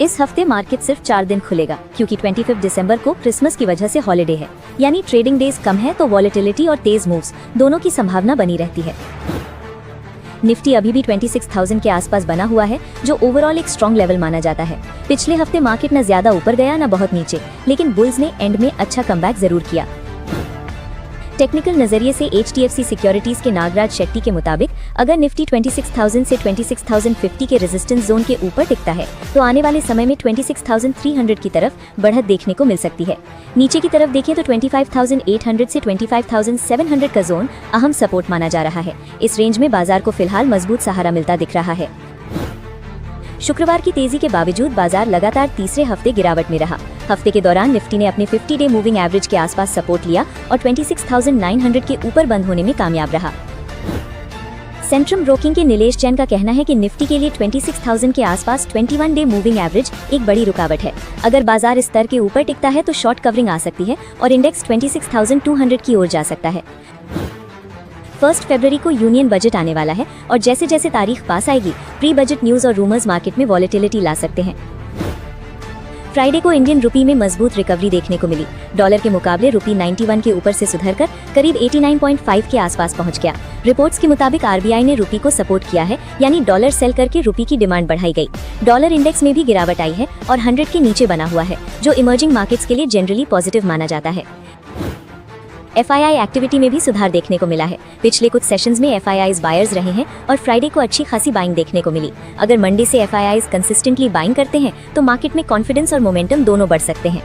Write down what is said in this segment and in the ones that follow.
इस हफ्ते मार्केट सिर्फ 4 दिन खुलेगा क्योंकि 25 दिसंबर को क्रिसमस की वजह से हॉलिडे है, यानी ट्रेडिंग डेज कम है तो वॉलेटिलिटी और तेज मूव्स दोनों की संभावना बनी रहती है। निफ्टी अभी भी 26,000 के आसपास बना हुआ है, जो ओवरऑल एक स्ट्रॉन्ग लेवल माना जाता है। पिछले हफ्ते मार्केट न ज्यादा ऊपर गया न बहुत नीचे, लेकिन बुल्स ने एंड में अच्छा कमबैक जरूर किया। टेक्निकल नजरिए से HDFC सिक्योरिटीज के नागराज शेट्टी के मुताबिक अगर निफ्टी 26,000 से 26,050 के रेजिस्टेंस जोन के ऊपर टिकता है तो आने वाले समय में 26,300 की तरफ बढ़त देखने को मिल सकती है। नीचे की तरफ देखें तो 25,800 से 25,700 का जोन अहम सपोर्ट माना जा रहा है। इस रेंज में बाजार को फिलहाल मजबूत सहारा मिलता दिख रहा है। शुक्रवार की तेजी के बावजूद बाजार लगातार तीसरे हफ्ते गिरावट में रहा। हफ्ते के दौरान निफ्टी ने अपने 50 डे मूविंग एवरेज के आसपास सपोर्ट लिया और 26,900 के ऊपर बंद होने में कामयाब रहा। सेंट्रम ब्रोकिंग के नीलेश जैन का कहना है कि निफ्टी के लिए 26,000 के आसपास 21 डे मूविंग एवरेज एक बड़ी रुकावट है। अगर बाजार इस स्तर के ऊपर टिकता है तो शॉर्ट कवरिंग आ सकती है और इंडेक्स 26,200 की ओर जा सकता है। 1 फरवरी को यूनियन बजट आने वाला है और जैसे जैसे तारीख पास आएगी प्री बजट न्यूज और रूमर्स मार्केट में वॉलेटिलिटी ला सकते हैं। फ्राइडे को इंडियन रुपी में मजबूत रिकवरी देखने को मिली। डॉलर के मुकाबले रुपी 91 के ऊपर से सुधरकर करीब 89.5 के आसपास पहुंच गया। रिपोर्ट्स के मुताबिक RBI ने रुपी को सपोर्ट किया है, यानी डॉलर सेल करके रुपी की डिमांड बढ़ाई गई। डॉलर इंडेक्स में भी गिरावट आई है और 100 के नीचे बना हुआ है, जो इमर्जिंग मार्केट्स के लिए जनरली पॉजिटिव माना जाता है। FII एक्टिविटी में भी सुधार देखने को मिला है। पिछले कुछ सेशंस में FIIs बायर्स रहे हैं और फ्राइडे को अच्छी खासी बाइंग देखने को मिली। अगर मंडे से FIIs कंसिस्टेंटली बाइंग करते हैं तो मार्केट में कॉन्फिडेंस और मोमेंटम दोनों बढ़ सकते हैं।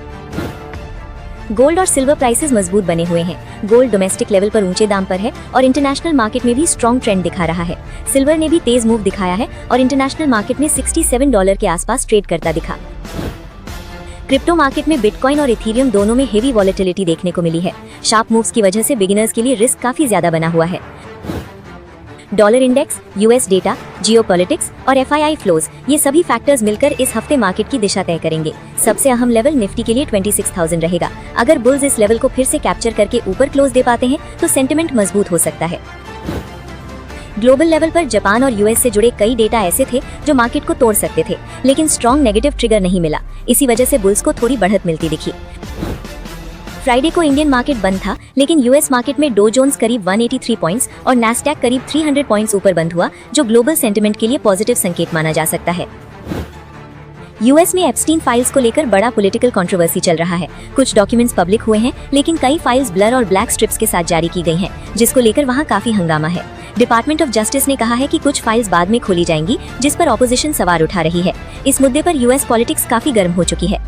गोल्ड और सिल्वर प्राइसेस मजबूत बने हुए हैं। गोल्ड डोमेस्टिक लेवल पर ऊंचे दाम पर है और इंटरनेशनल मार्केट में भी स्ट्रॉन्ग ट्रेंड दिखा रहा है। सिल्वर ने भी तेज मूव दिखाया है और इंटरनेशनल मार्केट में $67 के आसपास ट्रेड करता दिखा। क्रिप्टो मार्केट में बिटकॉइन और इथेरियम दोनों में हेवी वॉलेटिलिटी देखने को मिली है। शार्प मूव्स की वजह से बिगिनर्स के लिए रिस्क काफी ज्यादा बना हुआ है। Dollar index, US data, geopolitics और FII फ्लोज, ये सभी फैक्टर्स मिलकर इस हफ्ते मार्केट की दिशा तय करेंगे। सबसे अहम लेवल निफ्टी के लिए 26,000 रहेगा। अगर बुल्स इस लेवल को फिर से कैप्चर करके ऊपर क्लोज दे पाते हैं तो सेंटिमेंट मजबूत हो सकता है। ग्लोबल लेवल पर जापान और US से जुड़े कई डेटा ऐसे थे जो मार्केट को तोड़ सकते थे, लेकिन स्ट्रॉन्ग नेगेटिव ट्रिगर नहीं मिला। इसी वजह से बुल्स को थोड़ी बढ़त मिलती दिखी। फ्राइडे को इंडियन मार्केट बंद था, लेकिन US मार्केट में डो जोन्स करीब 183 पॉइंट्स और नैस्डैक करीब 300 पॉइंट्स ऊपर बंद हुआ, जो ग्लोबल सेंटिमेंट के लिए पॉजिटिव संकेत माना जा सकता है। US में एप्स्टीन फाइल्स को लेकर बड़ा पॉलिटिकल कंट्रोवर्सी चल रहा है। कुछ डॉक्यूमेंट्स पब्लिक हुए हैं, लेकिन कई फाइल्स ब्लर और ब्लैक स्ट्रिप्स के साथ जारी की गई हैं, जिसको लेकर वहां काफी हंगामा है। डिपार्टमेंट ऑफ जस्टिस ने कहा है कि कुछ फाइल्स बाद में खोली जाएंगी, जिस पर ऑपोजिशन सवाल उठा रही है। इस मुद्दे पर US पॉलिटिक्स काफी गर्म हो चुकी है।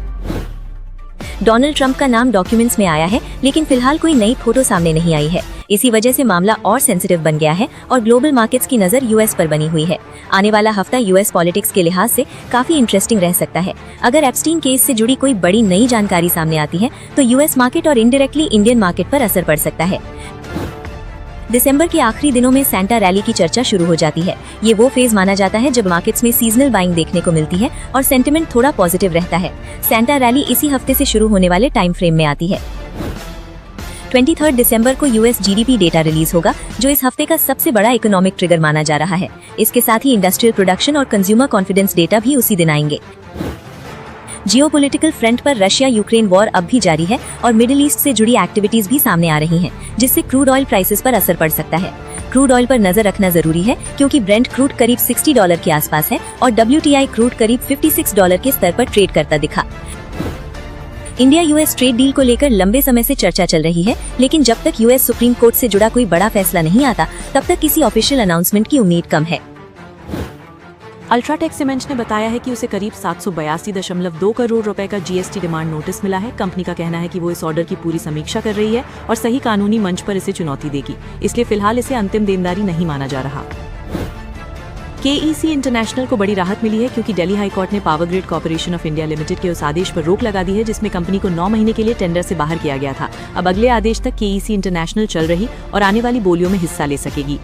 डोनाल्ड ट्रंप का नाम डॉक्यूमेंट्स में आया है, लेकिन फिलहाल कोई नई फोटो सामने नहीं आई है। इसी वजह से मामला और सेंसिटिव बन गया है और ग्लोबल मार्केट्स की नजर US पर बनी हुई है। आने वाला हफ्ता US पॉलिटिक्स के लिहाज से काफी इंटरेस्टिंग रह सकता है। अगर एप्स्टीन केस से जुड़ी कोई बड़ी नई जानकारी सामने आती है तो US मार्केट और इनडायरेक्टली इंडियन मार्केट पर असर पड़ सकता है। दिसंबर के आखिरी दिनों में सैंटा रैली की चर्चा शुरू हो जाती है। ये वो फेज माना जाता है जब मार्केट्स में सीजनल बाइंग देखने को मिलती है और सेंटिमेंट थोड़ा पॉजिटिव रहता है। सैंटा रैली इसी हफ्ते से शुरू होने वाले टाइम फ्रेम में आती है। 23 दिसंबर को US GDP डेटा रिलीज होगा, जो इस हफ्ते का सबसे बड़ा इकोनॉमिक ट्रिगर माना जा रहा है। इसके साथ ही इंडस्ट्रियल प्रोडक्शन और कंज्यूमर कॉन्फिडेंस डेटा भी उसी दिन आएंगे। जियोपॉलिटिकल फ्रंट पर रशिया यूक्रेन वॉर अब भी जारी है और मिडिल ईस्ट से जुड़ी एक्टिविटीज भी सामने आ रही हैं, जिससे क्रूड ऑयल प्राइसेस पर असर पड़ सकता है। क्रूड ऑयल पर नजर रखना जरूरी है क्योंकि ब्रेंट क्रूड करीब $60 के आसपास है और WTI क्रूड करीब $56 के स्तर पर ट्रेड करता दिखा। इंडिया US ट्रेड डील को लेकर लंबे समय से चर्चा चल रही है, लेकिन जब तक US सुप्रीम कोर्ट से जुड़ा कोई बड़ा फैसला नहीं आता तब तक किसी ऑफिशियल अनाउंसमेंट की उम्मीद कम है। अल्ट्राटेक सीमेंट ने बताया है कि उसे करीब 782.2 करोड़ रुपए का GST डिमांड नोटिस मिला है। कंपनी का कहना है कि वो इस ऑर्डर की पूरी समीक्षा कर रही है और सही कानूनी मंच पर इसे चुनौती देगी, इसलिए फिलहाल इसे अंतिम देनदारी नहीं माना जा रहा। KEC इंटरनेशनल को बड़ी राहत मिली है क्योंकि दिल्ली हाई कोर्ट ने power grid corporation of India limited के उस आदेश पर रोक लगा दी है जिसमें कंपनी को 9 महीने के लिए टेंडर से बाहर किया गया था। अब अगले आदेश तक KEC इंटरनेशनल चल रही और आने वाली बोलियों में हिस्सा ले सकेगी।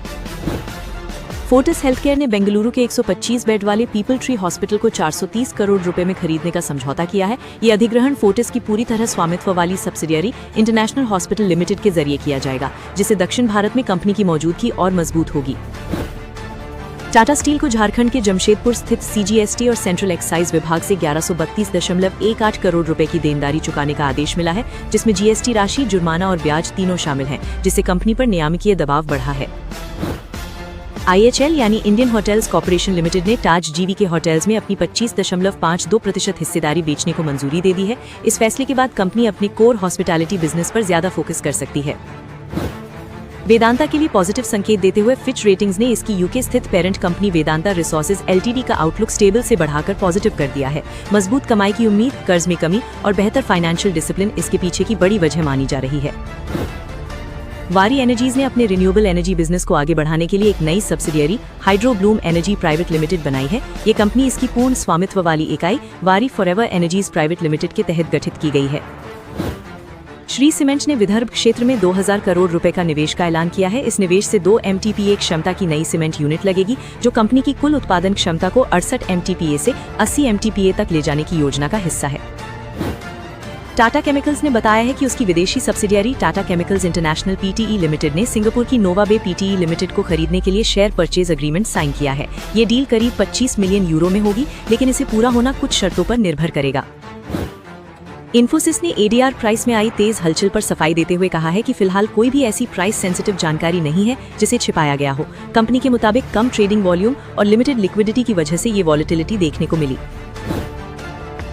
फोर्टिस हेल्थकेयर ने बेंगलुरु के 125 बेड वाले पीपल ट्री हॉस्पिटल को 430 करोड़ रुपए में खरीदने का समझौता किया है। ये अधिग्रहण फोर्टिस की पूरी तरह स्वामित्व वाली सब्सिडियरी इंटरनेशनल हॉस्पिटल लिमिटेड के जरिए किया जाएगा, जिससे दक्षिण भारत में कंपनी की मौजूदगी और मजबूत होगी। टाटा स्टील को झारखंड के जमशेदपुर स्थित सीजीएसटी और सेंट्रल एक्साइज विभाग से 1132.18 करोड़ रुपए की देनदारी चुकाने का आदेश मिला है, जिसमें जीएसटी राशि, जुर्माना और ब्याज तीनों शामिल हैं, जिससे कंपनी पर नियामकीय दबाव बढ़ा है। IHL यानी इंडियन होटल्स कॉर्पोरेशन लिमिटेड ने ताज जीवी के होटल्स में अपनी 25.52% हिस्सेदारी बेचने को मंजूरी दे दी है। इस फैसले के बाद कंपनी अपने कोर हॉस्पिटैलिटी बिजनेस पर ज्यादा फोकस कर सकती है। वेदांता के लिए पॉजिटिव संकेत देते हुए फिच रेटिंग्स ने इसकी यूके स्थित parent company Vedanta resources LTD का आउटलुक स्टेबल से बढ़ाकर पॉजिटिव कर दिया है। मजबूत कमाई की उम्मीद, कर्ज में कमी और बेहतर फाइनेंशियल डिसिप्लिन इसके पीछे की बड़ी वजह मानी जा रही है। वारी एनर्जीज ने अपने रिन्यूएबल एनर्जी बिजनेस को आगे बढ़ाने के लिए एक नई subsidiary hydro Bloom energy private limited बनाई है। ये कंपनी इसकी पूर्ण स्वामित्व वाली इकाई वारी फॉरएवर एनर्जीज प्राइवेट लिमिटेड के तहत गठित की गई है। श्री सीमेंट ने विदर्भ क्षेत्र में 2000 करोड़ रुपए का निवेश का ऐलान किया है। इस निवेश से 2 MTPA क्षमता की नई सीमेंट यूनिट लगेगी, जो कंपनी की कुल उत्पादन क्षमता को 68 MTPA से 80 MTPA तक ले जाने की योजना का हिस्सा है। टाटा केमिकल्स ने बताया है कि उसकी विदेशी subsidiary Tata chemicals international PTE limited ने सिंगापुर की नोवा बे PTE लिमिटेड को खरीदने के लिए शेयर परचेज एग्रीमेंट साइन किया है। ये डील करीब 25 मिलियन यूरो में होगी, लेकिन इसे पूरा होना कुछ शर्तों पर निर्भर करेगा। इन्फोसिस ने ADR प्राइस में आई तेज हलचल पर सफाई देते हुए कहा है कि फिलहाल कोई भी ऐसी प्राइस सेंसिटिव जानकारी नहीं है जिसे छिपाया गया हो। कंपनी के मुताबिक कम ट्रेडिंग वॉल्यूम और लिमिटेड लिक्विडिटी की वजह से ये वॉलेटिलिटी देखने को मिली।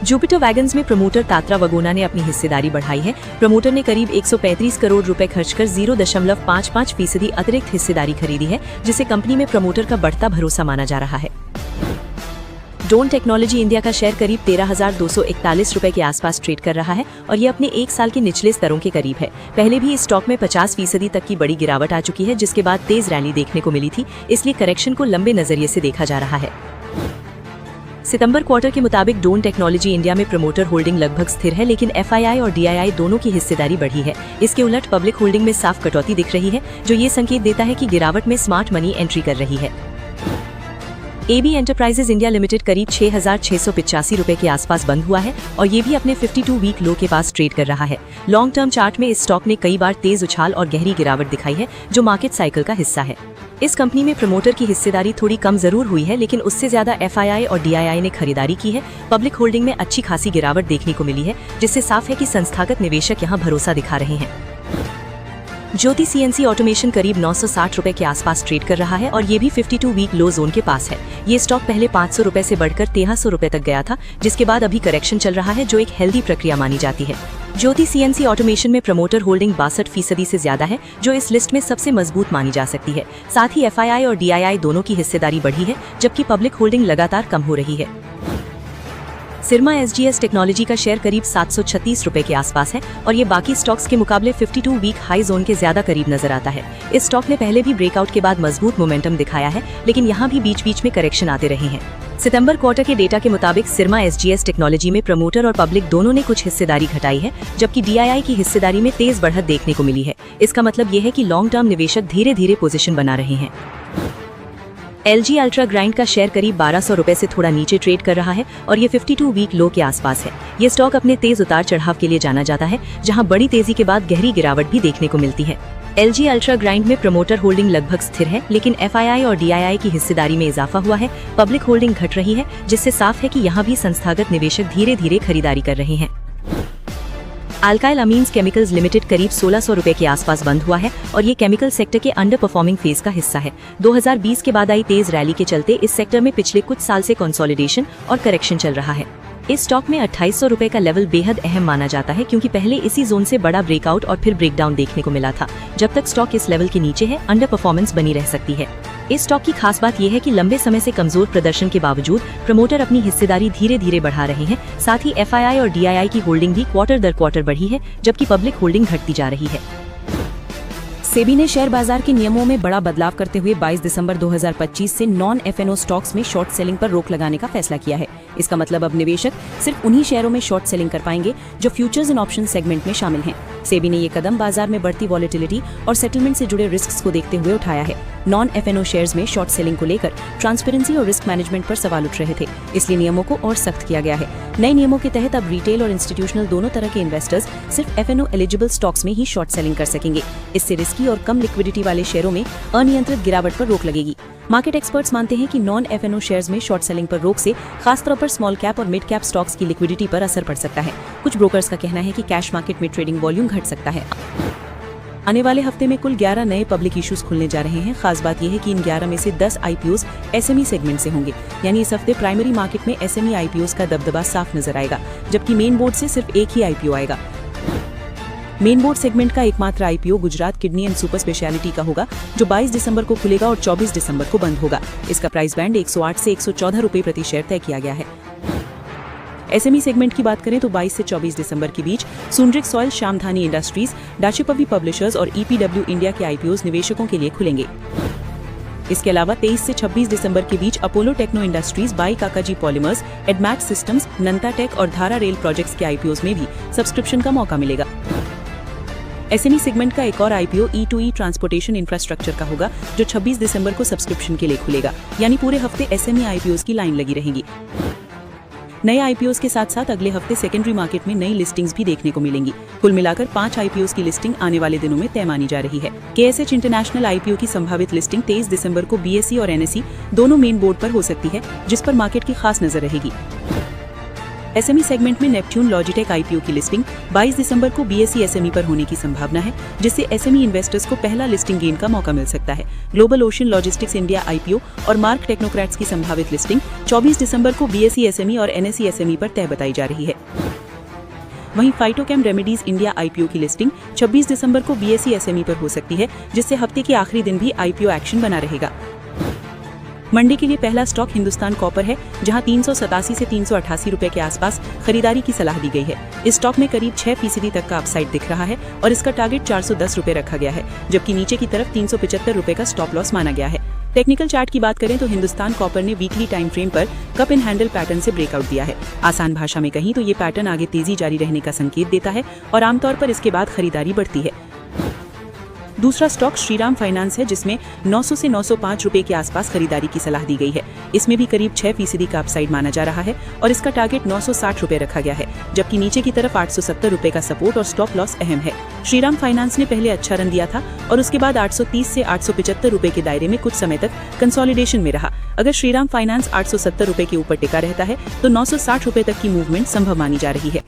जुपिटर वैगन्स में प्रमोटर तात्रा वगोना ने अपनी हिस्सेदारी बढ़ाई है। प्रमोटर ने करीब 135 करोड़ रुपए खर्च कर 0.55% अतिरिक्त हिस्सेदारी खरीदी है, जिसे कंपनी में प्रमोटर का बढ़ता भरोसा माना जा रहा है। डोन टेक्नोलॉजी इंडिया का शेयर करीब 13,241 रुपए के आसपास ट्रेड कर रहा है और ये अपने 1 साल के निचले स्तरों के करीब है। पहले भी इस स्टॉक में 50% तक की बड़ी गिरावट आ चुकी है, जिसके बाद तेज रैली देखने को मिली थी, इसलिए करेक्शन को लंबे नजरिए से देखा जा रहा है। सितंबर क्वार्टर के मुताबिक डोन टेक्नोलॉजी इंडिया में प्रमोटर होल्डिंग लगभग स्थिर है, लेकिन FII और DII दोनों की हिस्सेदारी बढ़ी है। इसके उलट पब्लिक होल्डिंग में साफ कटौती दिख रही है, जो ये संकेत देता है कि गिरावट में स्मार्ट मनी एंट्री कर रही है। AB एंटरप्राइजेज इंडिया लिमिटेड करीब 6,685 रुपए के आसपास बंद हुआ है और ये भी अपने 52 वीक लो के पास ट्रेड कर रहा है। लॉन्ग टर्म चार्ट में इस स्टॉक ने कई बार तेज उछाल और गहरी गिरावट दिखाई है, जो मार्केट साइकिल का हिस्सा है। इस कंपनी में प्रमोटर की हिस्सेदारी थोड़ी कम जरूर हुई है, लेकिन उससे ज्यादा FII और DII ने खरीदारी की है। पब्लिक होल्डिंग में अच्छी खासी गिरावट देखने को मिली है, जिससे साफ है कि संस्थागत निवेशक यहाँ भरोसा दिखा रहे हैं। ज्योति CNC ऑटोमेशन करीब 960 रुपए के आसपास ट्रेड कर रहा है और ये भी 52 वीक लो जोन के पास है। ये स्टॉक पहले 500 रुपए से बढ़कर 1300 रुपए तक गया था, जिसके बाद अभी करेक्शन चल रहा है, जो एक हेल्दी प्रक्रिया मानी जाती है। ज्योति CNC ऑटोमेशन में प्रमोटर होल्डिंग 62% से ज्यादा है, जो इस लिस्ट में सबसे मजबूत मानी जा सकती है। साथ ही FII और DII दोनों की हिस्सेदारी बढ़ी है, जबकि पब्लिक होल्डिंग लगातार कम हो रही है। सिरमा SGS टेक्नोलॉजी का शेयर करीब 736 रुपए के आसपास है और ये बाकी स्टॉक्स के मुकाबले 52 वीक हाई जोन के ज्यादा करीब नजर आता है। इस स्टॉक ने पहले भी ब्रेकआउट के बाद मजबूत मोमेंटम दिखाया है, लेकिन यहाँ भी बीच बीच में करेक्शन आते रहे हैं। सितंबर क्वार्टर के डेटा के मुताबिक सिरमा SGS टेक्नोलॉजी में प्रमोटर और पब्लिक दोनों ने कुछ हिस्सेदारी घटाई है, जबकि DII की हिस्सेदारी में तेज बढ़त देखने को मिली है। इसका मतलब ये है कि लॉन्ग टर्म निवेशक धीरे धीरे पोजीशन बना रहे हैं। LG अल्ट्रा ग्राइंड का शेयर करीब 1200 रुपए से थोड़ा नीचे ट्रेड कर रहा है और ये 52 वीक लो के आसपास है। ये स्टॉक अपने तेज उतार चढ़ाव के लिए जाना जाता है, जहां बड़ी तेजी के बाद गहरी गिरावट भी देखने को मिलती है। LG अल्ट्रा ग्राइंड में प्रमोटर होल्डिंग लगभग स्थिर है, लेकिन FII और DII की हिस्सेदारी में इजाफा हुआ है। पब्लिक होल्डिंग घट रही है, जिससे साफ है कि यहाँ भी संस्थागत निवेशक धीरे धीरे खरीदारी कर रहे हैं। अल्काइल अमीन्स केमिकल्स लिमिटेड करीब 1600 रुपए के आसपास बंद हुआ है और ये केमिकल सेक्टर के अंडर परफॉर्मिंग फेज का हिस्सा है। 2020 के बाद आई तेज रैली के चलते इस सेक्टर में पिछले कुछ साल से कंसोलिडेशन और करेक्शन चल रहा है। इस स्टॉक में 2800 रुपए का लेवल बेहद अहम माना जाता है, क्योंकि पहले इसी जोन से बड़ा ब्रेकआउट और फिर ब्रेकडाउन देखने को मिला था। जब तक स्टॉक इस लेवल के नीचे है, अंडर परफॉर्मेंस बनी रह सकती है। इस स्टॉक की खास बात यह है कि लंबे समय से कमजोर प्रदर्शन के बावजूद प्रमोटर अपनी हिस्सेदारी धीरे धीरे बढ़ा रहे हैं। साथ ही FII और DII की होल्डिंग भी क्वार्टर दर क्वार्टर बढ़ी है, जबकि पब्लिक होल्डिंग घटती जा रही है। सेबी ने शेयर बाजार के नियमों में बड़ा बदलाव करते हुए 22 दिसंबर 2025 से नॉन FNO स्टॉक्स में शॉर्ट सेलिंग पर रोक लगाने का फैसला किया है। इसका मतलब अब निवेशक सिर्फ उन्हीं शेयरों में शॉर्ट सेलिंग कर पाएंगे जो फ्यूचर्स एंड ऑप्शन सेगमेंट में शामिल हैं। सेबी ने ये कदम बाजार में बढ़ती वॉलेटिलिटी और सेटलमेंट से जुड़े रिस्क को देखते हुए उठाया है। नॉन FNO शेयर्स में शॉर्ट सेलिंग को लेकर ट्रांसपेरेंसी और रिस्क मैनेजमेंट पर सवाल उठ रहे थे, इसलिए नियमों को और सख्त किया गया है। नए नियमों के तहत अब रिटेल और इंस्टीट्यूशनल दोनों तरह के इन्वेस्टर्स सिर्फ FNO एलिजिबल स्टॉक्स में ही शॉर्ट सेलिंग कर सकेंगे। इससे रिस्की और कम लिक्विडिटी वाले शेयरों में अनियंत्रित गिरावट पर रोक लगेगी। मार्केट एक्सपर्ट्स मानते हैं कि नॉन एफएनओ शेयर्स में शॉर्ट सेलिंग पर रोक से खासतौर पर स्मॉल कैप और मिड कैप स्टॉक्स की लिक्विडिटी पर असर पड़ सकता है। कुछ ब्रोकर्स का कहना है कि कैश मार्केट में ट्रेडिंग वॉल्यूम घट सकता है। आने वाले हफ्ते में कुल 11 नए पब्लिक इश्यूज खुलने जा रहे हैं। खास बात यह है कि इन 11 में से 10 आईपीओज एसएमई सेगमेंट से होंगे, यानी इस हफ्ते प्राइमरी मार्केट में एसएमई आईपीओज का दबदबा साफ नजर आएगा, जबकि मेन बोर्ड से सिर्फ एक ही आईपीओ आएगा। मेन बोर्ड सेगमेंट का एकमात्र IPO Gujarat kidney and super speciality का होगा, जो 22 दिसंबर को खुलेगा और 24 दिसंबर को बंद होगा। इसका प्राइस बैंड 108 से 114 रुपए प्रति शेयर तय किया गया है। एसएमई सेगमेंट की बात करें तो 22 से 24 दिसंबर के बीच सुंड्रिक सॉयल, श्यामधानी इंडस्ट्रीज, डाचेपवी पब्लिशर्स और ईपीडब्ल्यू इंडिया के आईपीओज निवेशकों के लिए खुलेंगे। इसके अलावा 23 से 26 दिसंबर के बीच अपोलो टेक्नो इंडस्ट्रीज, बाई काकाजी पॉलीमर्स, एडमैक्स सिस्टम्स, नंता टेक और धारा रेल प्रोजेक्ट्स के आईपीओज में भी सब्सक्रिप्शन का मौका मिलेगा। एसएमई सेगमेंट का एक और आईपीओ E2E ट्रांसपोर्टेशन इंफ्रास्ट्रक्चर का होगा, जो 26 दिसंबर को सब्सक्रिप्शन के लिए खुलेगा, यानी पूरे हफ्ते एसएमई आईपीओज की लाइन लगी रहेगी। नए आईपीओज के साथ साथ अगले हफ्ते सेकेंडरी मार्केट में नई लिस्टिंग्स भी देखने को मिलेंगी। कुल मिलाकर 5 आईपीओज की लिस्टिंग आने वाले दिनों में तय मानी जा रही है। KSH इंटरनेशनल आईपीओ की संभावित लिस्टिंग 23 दिसंबर को BSE और NSE दोनों मेन बोर्ड पर हो सकती है, जिस पर मार्केट की खास नजर रहेगी। एसएमई सेगमेंट में नेपट्यून लॉजिटेक आईपीओ की लिस्टिंग 22 दिसंबर को BSE SME पर होने की संभावना है, जिससे एसएमई इन्वेस्टर्स को पहला लिस्टिंग गेन का मौका मिल सकता है। Global ocean logistics India IPO और मार्क टेक्नोक्रेट्स की संभावित लिस्टिंग 24 दिसंबर को BSE SME और NSE SME पर तय बताई जा रही है। वहीं फाइटोकेम रेमेडीज इंडिया आईपीओ की लिस्टिंग 26 दिसंबर को BSE SME पर हो सकती है, जिससे हफ्ते के आखिरी दिन भी आईपीओ एक्शन बना रहेगा। मंडे के लिए पहला स्टॉक हिंदुस्तान कॉपर है, जहां 387 से 388 रुपए के आसपास खरीदारी की सलाह दी गई है। इस स्टॉक में करीब 6% तक का अपसाइड दिख रहा है और इसका टारगेट 410 रुपए रखा गया है, जबकि नीचे की तरफ 375 रुपए का स्टॉप लॉस माना गया है। टेक्निकल चार्ट की बात करें तो हिंदुस्तान कॉपर ने वीकली टाइम फ्रेम पर कप इन हैंडल पैटर्न से ब्रेकआउट दिया है। आसान भाषा में कहीं तो ये पैटर्न आगे तेजी जारी रहने का संकेत देता है और आमतौर पर इसके बाद खरीदारी बढ़ती है। दूसरा स्टॉक श्रीराम फाइनेंस है, जिसमें 900 से 905 रुपए के आसपास खरीदारी की सलाह दी गई है। इसमें भी करीब 6% का अपसाइड माना जा रहा है और इसका टारगेट 960 रुपए रखा गया है, जबकि नीचे की तरफ 870 रुपए का सपोर्ट और स्टॉप लॉस अहम है। श्रीराम फाइनेंस ने पहले अच्छा रन दिया था और उसके बाद 830 से 875 रुपए के दायरे में कुछ समय तक कंसोलिडेशन में रहा। अगर श्रीराम फाइनेंस 870 रुपए के ऊपर टिका रहता है तो 960 रुपए तक की मूवमेंट संभव मानी जा रही है।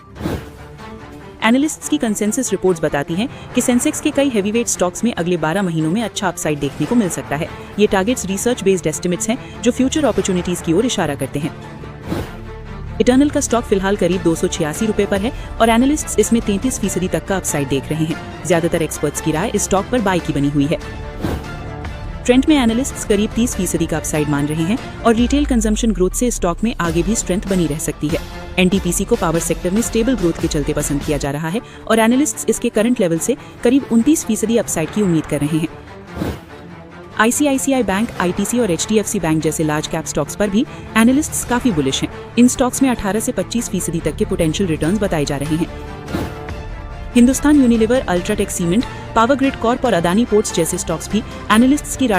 एनालिस्ट्स की कंसेंसस रिपोर्ट्स बताती हैं कि सेंसेक्स के कई हेवीवेट स्टॉक्स में अगले 12 महीनों में अच्छा अपसाइड देखने को मिल सकता है। ये टारगेट्स रिसर्च बेस्ड एस्टिमेट्स हैं, जो फ्यूचर अपॉर्चुनिटीज की ओर इशारा करते हैं। इटर्नल का स्टॉक फिलहाल करीब 286 रुपए पर है और एनालिस्ट्स इसमें 33% तक का अपसाइड देख रहे हैं। ज्यादातर एक्सपर्ट्स की राय इस स्टॉक पर बाय की बनी हुई है। ट्रेंड में एनालिस्ट्स करीब 30% का अपसाइड मान रहे हैं और रिटेल कंजम्पशन ग्रोथ से स्टॉक में आगे भी स्ट्रेंथ बनी रह सकती है। एनटीपीसी को पावर सेक्टर में स्टेबल ग्रोथ के चलते पसंद किया जा रहा है और एनालिस्ट्स इसके करंट लेवल से करीब 29% अपसाइड की उम्मीद कर रहे हैं। ICICI बैंक, ITC और HDFC बैंक जैसे लार्ज कैप स्टॉक्स पर भी एनालिस्ट्स काफी बुलिश हैं। इन स्टॉक्स में 18 से 25% तक के पोटेंशियल रिटर्न्स बताए जा रहे हैं। Hindustan Unilever, UltraTech cement, power grid Corp और अदानी पोर्ट्स जैसे स्टॉक्स भी एनालिस्ट्स की राडार